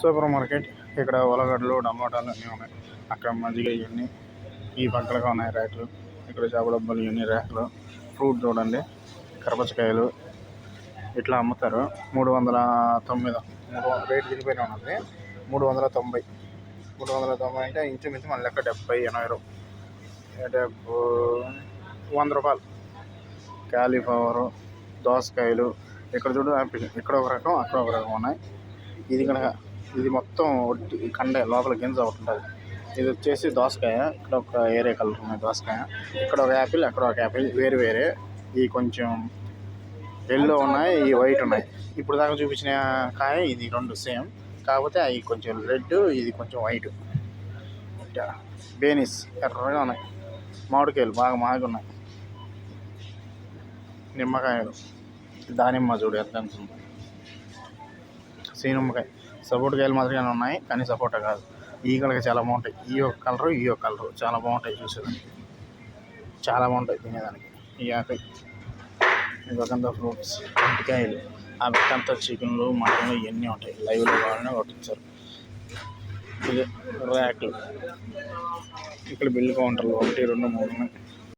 Super market. ఇక్కడ ఉల్లగడ్డలు, టమాటాలు అన్నీ ఉన్నాయి. అక్కడ మజ్జిగ ఇవన్నీ ఈ పక్కలుగా ఉన్నాయి ర్యాకులు. ఇక్కడ చేప డబ్బాలు ఇవన్నీ ర్యాకులు. ఫ్రూట్ చూడండి, కరపచ్చకాయలు ఇట్లా అమ్ముతారు. 390 రేటు దిగిపోయిన ఉన్నది. 390 అంటే ఇంచుమించు మన లెక్క 70-80 100 రూపాయలు. క్యాలీఫ్లవరు, దోసకాయలు, ఇక్కడ చూడు యాపిల్, ఇక్కడ ఒక రకం అక్కడ ఒక రకం ఉన్నాయి. ఇది మొత్తం కండే లోపల గింజ ఒకటి ఉంటుంది. ఇది వచ్చేసి దోసకాయ. ఇక్కడ ఒక ఏరే కలర్ ఉన్నాయి దోసకాయ. ఇక్కడ ఒక యాపిల్, అక్కడ ఒక యాపిల్, వేరు వేరే. ఇవి కొంచెం ఎల్లో ఉన్నాయి, ఈ వైట్ ఉన్నాయి. ఇప్పుడు దాకా చూపించిన కాయ ఇది రెండు సేమ్, కాకపోతే అవి కొంచెం రెడ్, ఇది కొంచెం వైట్. బేనీస్ ఎర్రగా ఉన్నాయి. మామిడికాయలు బాగా మాగి ఉన్నాయి. నిమ్మకాయలు, దానిమ్మ చూడు ఎంత ఉంది. సీనిమ్మకాయ, సపోటా కాయలు మాదిరిగానే ఉన్నాయి కానీ సపోటా కాదు. ఈగలకి చాలా బాగుంటాయి. ఈ ఒక కలరు చాలా బాగుంటాయి చూసేదానికి, చాలా బాగుంటాయి తినేదానికి. ఈ యాపిల్, ఇవకంతా ఫ్రూట్స్, అంటికాయలు, ఆ వెక్కంతా చికెన్లు, మటన్లు ఇవన్నీ ఉంటాయి. లైవ్లో కావాలని కొట్టించారు. ఇది ర్యాకులు. ఇక్కడ బిల్లు కౌంటర్లు 1, 2, 3 ఉన్నాయి.